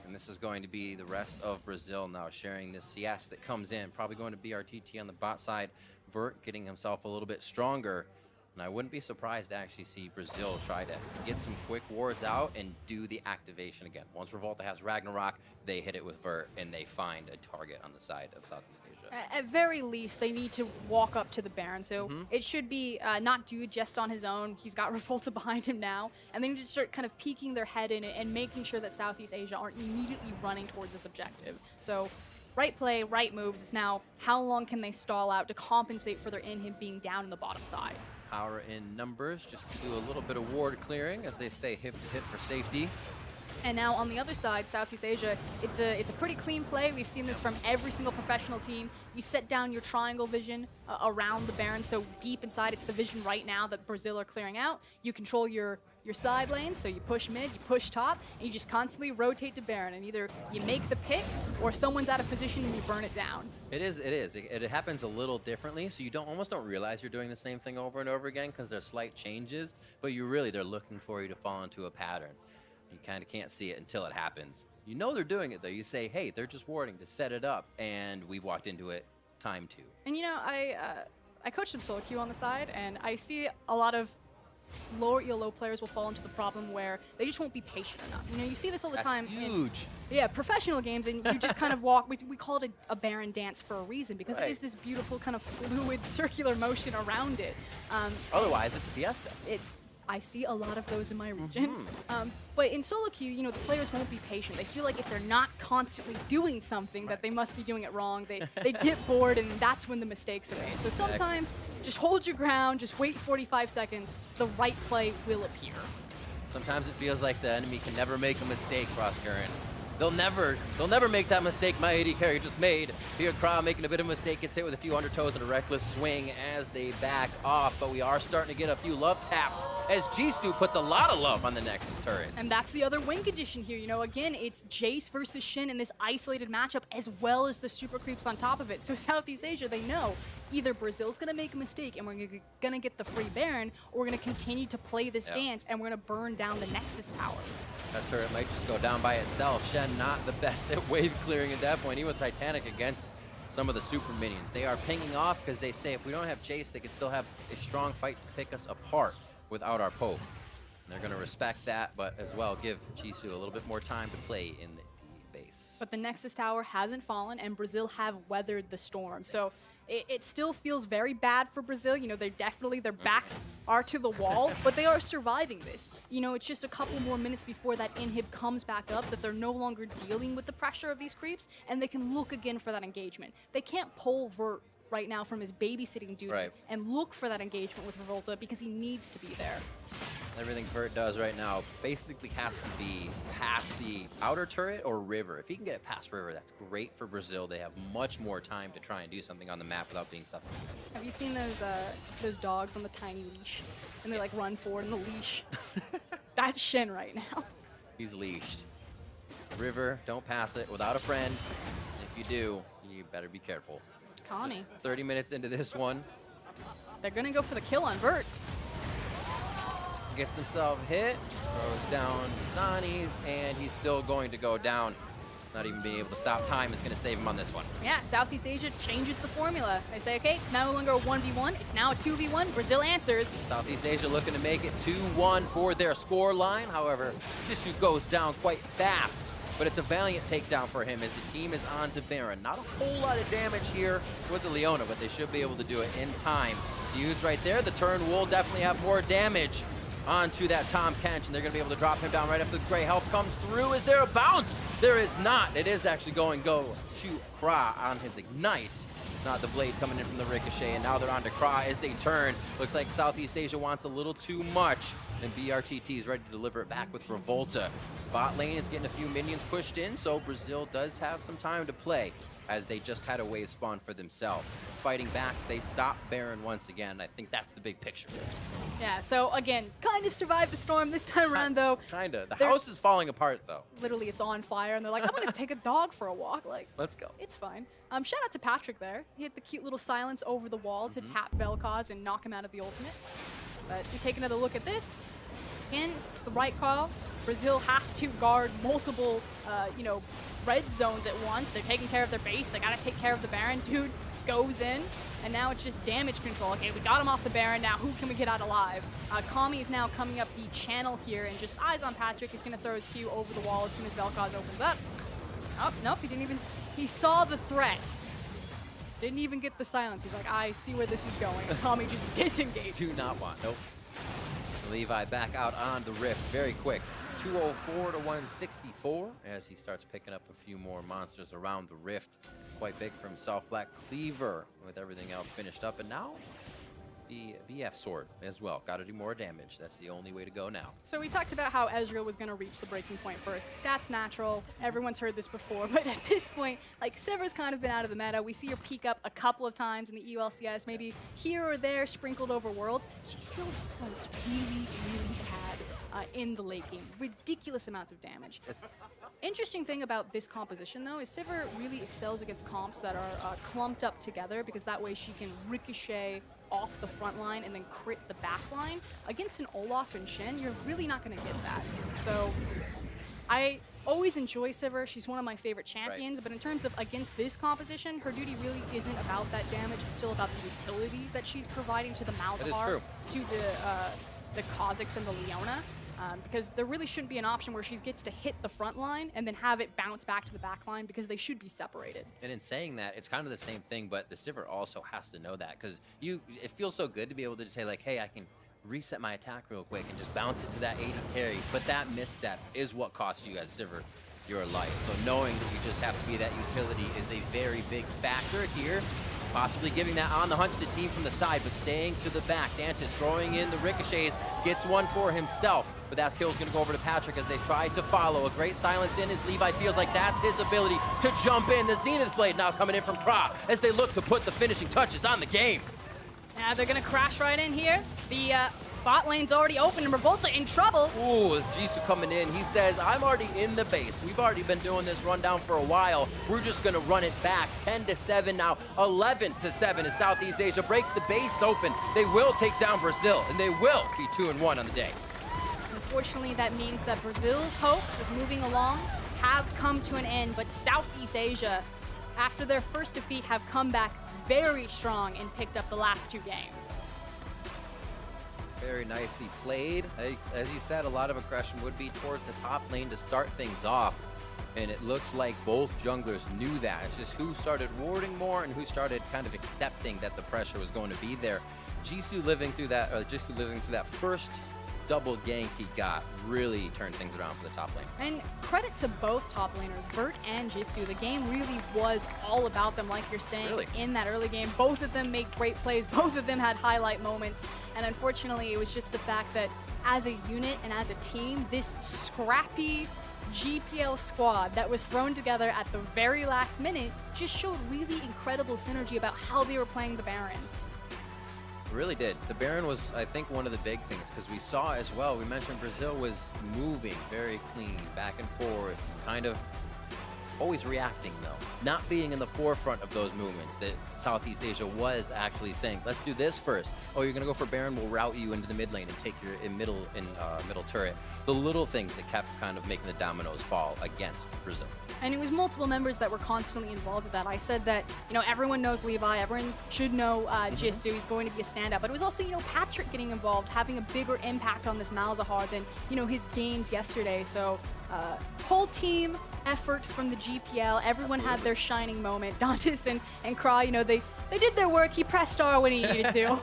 And this is going to be the rest of Brazil now sharing this CS that comes in. Probably going to be BRTT on the bot side. Vert getting himself a little bit stronger. And I wouldn't be surprised to actually see Brazil try to get some quick wards out and do the activation again. Once Revolta has Ragnarok, they hit it with Vert and they find a target on the side of Southeast Asia. At very least, they need to walk up to the Baron. So it should be not Dude just on his own. He's got Revolta behind him now. And then just start kind of peeking their head in and making sure that Southeast Asia aren't immediately running towards this objective. So right play, right moves. It's now how long can they stall out to compensate for their inhib being down in the bottom side. Power in numbers, just to do a little bit of ward clearing as they stay hip to hip for safety. And now on the other side, Southeast Asia, it's a pretty clean play. We've seen this from every single professional team. You set down your triangle vision around the Baron, so deep inside, it's the vision right now that Brazil are clearing out. You control your side lanes, so you push mid, you push top, and you just constantly rotate to Baron, and either you make the pick or someone's out of position and you burn it down. It is. It happens a little differently, so you almost don't realize you're doing the same thing over and over again because there's slight changes, but they're looking for you to fall into a pattern. You kind of can't see it until it happens. You know they're doing it though. You say, hey, they're just warding to set it up, and we've walked into it time 2. And you know, I coached some solo queue on the side, and I see a lot of lower ELO players will fall into the problem where they just won't be patient enough. You know, you see this all the time huge. in professional games, and you just kind of walk. We call it a Baron dance for a reason, because it is this beautiful kind of fluid circular motion around it. Otherwise, it's a fiesta. I see a lot of those in my region. But in solo queue, you know, the players won't be patient. They feel like if they're not constantly doing something, that they must be doing it wrong. They get bored, and that's when the mistakes are made. So sometimes, just hold your ground, just wait 45 seconds, the right play will appear. Sometimes it feels like the enemy can never make a mistake, Crosscurrent. They'll never make that mistake my AD carry just made. Here, Kra making a bit of a mistake, gets hit with a few undertows and a reckless swing as they back off. But we are starting to get a few love taps as Jisoo puts a lot of love on the Nexus turrets. And that's the other win condition here. You know, again, it's Jace versus Shin in this isolated matchup, as well as the super creeps on top of it. So Southeast Asia, they know either Brazil's going to make a mistake and we're going to get the free Baron, or we're going to continue to play this dance and we're going to burn down the Nexus towers. That turret might just go down by itself. Shen not the best at wave clearing at that point. Even with Titanic against some of the super minions. They are pinging off because they say if we don't have Jace, they can still have a strong fight to pick us apart without our Pope. And they're going to respect that, but as well give Jisoo a little bit more time to play in the base. But the Nexus tower hasn't fallen, and Brazil have weathered the storm. So it still feels very bad for Brazil. You know, they're definitely, their backs are to the wall, but they are surviving this. You know, it's just a couple more minutes before that inhib comes back up, that they're no longer dealing with the pressure of these creeps, and they can look again for that engagement. They can't pull Vert right now from his babysitting duty and look for that engagement with Revolta, because he needs to be there. Everything Vert does right now basically has to be past the outer turret or river. If he can get it past river, that's great for Brazil. They have much more time to try and do something on the map without being suffocated. Have you seen those dogs on the tiny leash? And they like run forward in the leash. That's Shin right now. He's leashed. River, don't pass it without a friend. If you do, you better be careful. Connie. Just 30 minutes into this one. They're gonna go for the kill on Vert. Gets himself hit, throws down Zani's, and he's still going to go down. Not even being able to stop time is going to save him on this one. Yeah, Southeast Asia changes the formula. They say, okay, it's no longer a 1v1, it's now a 2v1. Brazil answers. Southeast Asia looking to make it 2-1 for their score line. However, Jisoo goes down quite fast, but it's a valiant takedown for him as the team is on to Baron. Not a whole lot of damage here with the Leona, but they should be able to do it in time. Dude's right there. The turn will definitely have more damage onto that Tom Kench, and they're going to be able to drop him down right after the gray health comes through. Is there a bounce? There is not. It is actually going to go to Kra on his Ignite. not the blade coming in from the ricochet, and now they're on to Kra as they turn. Looks like Southeast Asia wants a little too much, and BRTT is ready to deliver it back with Revolta. Bot lane is getting a few minions pushed in, so Brazil does have some time to play, as they just had a wave spawn for themselves. Fighting back, they stop Baron once again. I think that's the big picture. Yeah, so again, kind of survived the storm this time around, though. Kinda. The house is falling apart, though. Literally, it's on fire, and they're like, I'm gonna take a dog for a walk. Like, let's go. It's fine. Shout out to Patrick there. He hit the cute little silence over the wall to tap Vel'Koz and knock him out of the ultimate. But we take another look at this. Again, it's the right call. Brazil has to guard multiple, red zones at once. They're taking care of their base. They gotta take care of the Baron. Dude goes in, and now it's just damage control. Okay, we got him off the Baron. Now who can we get out alive? Kami is now coming up the channel here, and just eyes on Patrick. He's gonna throw his Q over the wall as soon as Vel'Koz opens up. Oh, nope, he didn't even, he saw the threat. Didn't even get the silence. He's like, I see where this is going. And Kami just disengaged. Do not want, nope. Levi back out on the Rift very quick. 204 to 164 as he starts picking up a few more monsters around the Rift. Quite big for himself. Black Cleaver with everything else finished up. And now the BF sword as well. Got to do more damage. That's the only way to go now. So we talked about how Ezreal was going to reach the breaking point first. That's natural. Everyone's heard this before. But at this point, like, Sivir's kind of been out of the meta. We see her peek up a couple of times in the EULCS, maybe here or there sprinkled over Worlds. She still fights really, really bad in the late game. Ridiculous amounts of damage. Interesting thing about this composition, though, is Sivir really excels against comps that are clumped up together, because that way she can ricochet off the front line and then crit the back line. Against an Olaf and Shen, you're really not going to get that. So I always enjoy Sivir. She's one of my favorite champions, but in terms of against this composition, her duty really isn't about that damage. It's still about the utility that she's providing to the Malzahar, to the Kha'Zix and the Leona. Because there really shouldn't be an option where she gets to hit the front line and then have it bounce back to the back line, because they should be separated. And in saying that, it's kind of the same thing, but the Sivir also has to know that, because it feels so good to be able to say, like, hey, I can reset my attack real quick and just bounce it to that 80 carry, but that misstep is what costs you as Sivir your life. So knowing that you just have to be that utility is a very big factor here. Possibly giving that on the hunt to the team from the side, but staying to the back. Dantis throwing in the ricochets, gets one for himself, but that kill's gonna go over to Patrick as they try to follow. A great silence in as Levi feels like that's his ability to jump in. The Zenith Blade now coming in from Kra as they look to put the finishing touches on the game. Yeah, they're gonna crash right in here. The bot lane's already open and Revolta in trouble. Ooh, Jisoo coming in. He says, I'm already in the base. We've already been doing this rundown for a while. We're just gonna run it back. 10-7 now, 11-7 as Southeast Asia breaks the base open. They will take down Brazil, and they will be 2-1 on the day. Unfortunately, that means that Brazil's hopes of moving along have come to an end, but Southeast Asia, after their first defeat, have come back very strong and picked up the last 2 games. Very nicely played. As you said, a lot of aggression would be towards the top lane to start things off. And it looks like both junglers knew that. It's just who started warding more and who started kind of accepting that the pressure was going to be there. Jisoo living through that first double gank he got really turned things around for the top lane. And credit to both top laners, Vert and Jisoo. The game really was all about them, like you're saying, in that early game. Both of them made great plays. Both of them had highlight moments. And unfortunately, it was just the fact that as a unit and as a team, this scrappy GPL squad that was thrown together at the very last minute just showed really incredible synergy about how they were playing the Baron. Really did. The Baron was, I think, one of the big things, because we saw as well, we mentioned Brazil was moving very clean, back and forth, kind of always reacting though, not being in the forefront of those movements that Southeast Asia was actually saying, let's do this first. Oh, you're gonna go for Baron, we'll route you into the mid lane and take your middle turret. The little things that kept kind of making the dominoes fall against Brazil. And it was multiple members that were constantly involved with that. I said that, everyone knows Levi, everyone should know Jisoo, he's going to be a standout. But it was also, Patrick getting involved, having a bigger impact on this Malzahar than, his games yesterday. So, whole team effort from the GPL. Everyone had their shining moment. Dantis and Kra, they did their work. He pressed R when he needed to.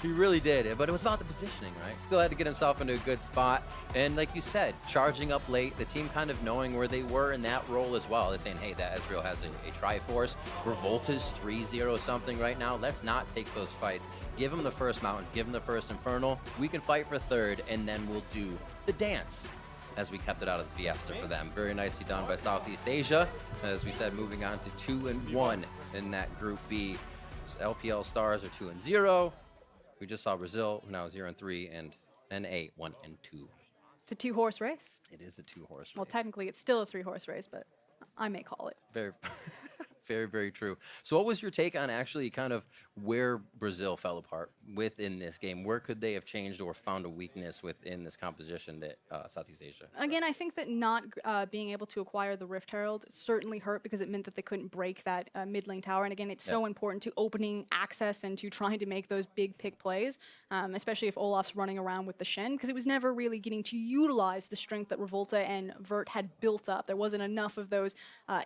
He really did, but it was about the positioning, right? Still had to get himself into a good spot. And like you said, charging up late, the team kind of knowing where they were in that role as well. They're saying, hey, that Ezreal has a Triforce. Revolta's 3-0 something right now. Let's not take those fights. Give him the first mountain, give him the first Infernal. We can fight for third, and then we'll do the dance as we kept it out of the Fiesta for them. Very nicely done by Southeast Asia. As we said, moving on to 2-1 in that Group B. So LPL Stars are 2-0. We just saw Brazil, now 0-3, and NA 1-2. It's a 2-horse race. It is a 2-horse race. Well, technically, it's still a 3-horse race, but I may call it. Very, very, very true. So what was your take on actually kind of where Brazil fell apart within this game? Where could they have changed or found a weakness within this composition that Southeast Asia? Again, I think that not being able to acquire the Rift Herald certainly hurt because it meant that they couldn't break that mid lane tower. And again, it's so important to opening access and to trying to make those big pick plays, especially if Olaf's running around with the Shen, because it was never really getting to utilize the strength that Revolta and Vert had built up. There wasn't enough of those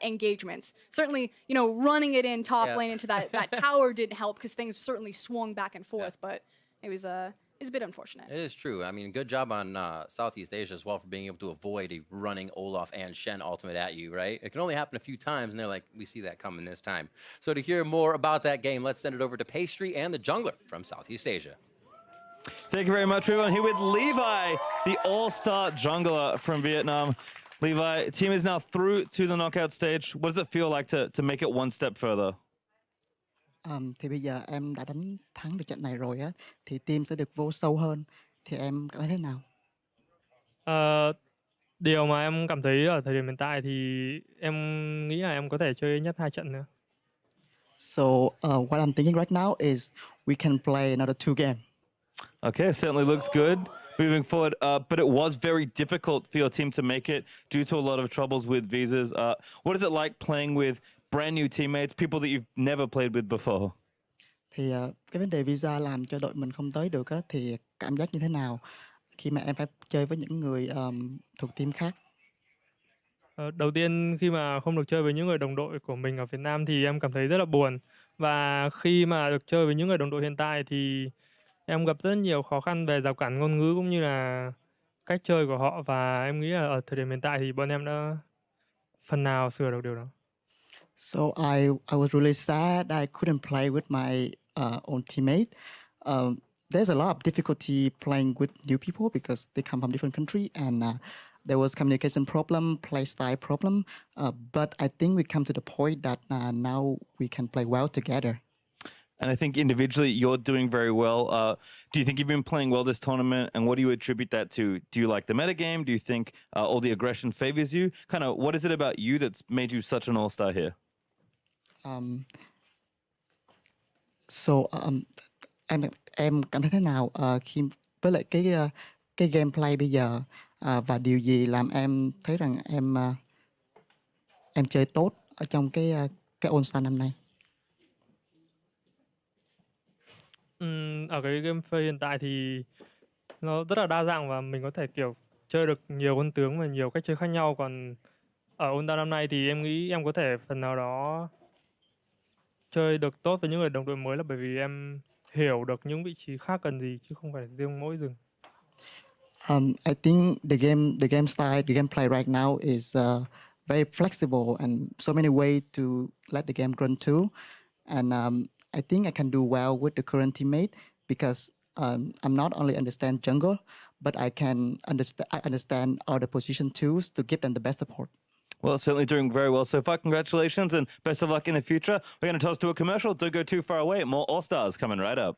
engagements. Certainly, you know, running it in top lane into that tower didn't help because things certainly swung back and forth, but it was a bit unfortunate. It is true. I mean, good job on Southeast Asia as well for being able to avoid a running Olaf and Shen ultimate at you, right? It can only happen a few times, and they're like, we see that coming this time. So to hear more about that game, let's send it over to Pastry and the jungler from Southeast Asia. Thank you very much, everyone. Here with Levi, the all-star jungler from Vietnam. Levi, team is now through to the knockout stage. What does it feel like to make it one step further? Thì bây giờ em đã đánh thắng được trận này rồi á, thì team sẽ được vô sâu hơn. Thì em cảm thấy thế nào? Điều mà em cảm thấy ở thời điểm hiện tại thì em nghĩ là em có thể chơi nhất 2 trận nữa. So what I'm thinking right now is we can play another 2 games. Okay, certainly looks good moving forward, but it was very difficult for your team to make it due to a lot of troubles with visas. What is it like playing with brand new teammates, people that you've never played with before? Thì cái vấn đề visa làm cho đội mình không tới được á, thì cảm giác như thế nào khi mà em phải chơi với những người thuộc team khác? Đầu tiên khi mà không được chơi với những người đồng đội của mình ở Việt Nam thì em cảm thấy rất là buồn. Và khi mà được chơi với những người đồng đội hiện tại thì em gặp rất nhiều khó khăn về rào cản ngôn ngữ cũng như là cách chơi của họ. Và em nghĩ là ở thời điểm hiện tại thì bọn em đã phần nào sửa được điều đó. So I was really sad that I couldn't play with my own teammate. There's a lot of difficulty playing with new people because they come from different country, and there was communication problem, play style problem. But I think we come to the point that now we can play well together. And I think individually you're doing very well. Do you think you've been playing well this tournament, and what do you attribute that to? Do you like the metagame? Do you think all the aggression favors you? Kind of, what is it about you that's made you such an all-star here? Em cảm thấy thế nào khi với lại cái gameplay bây giờ, và điều gì làm em thấy rằng em chơi tốt ở trong cái All Star năm nay? Ở cái game phase hiện tại thì nó rất là đa dạng và mình có thể kiểu chơi được nhiều con tướng và nhiều cách chơi khác nhau. Còn ở Ultra năm nay thì em nghĩ em có thể phần nào đó chơi được tốt với những người đồng đội mới là bởi vì em hiểu được những vị trí khác cần gì chứ không phải riêng mỗi rừng. I think the game style, the gameplay right now is very flexible and so many ways to let the game run too. And I think I can do well with the current teammate because I'm not only understand jungle, but I understand all the position tools to give them the best support. Well, certainly doing very well so far. Congratulations and best of luck in the future. We're going to toss to a commercial. Don't go too far away. More All-Stars coming right up.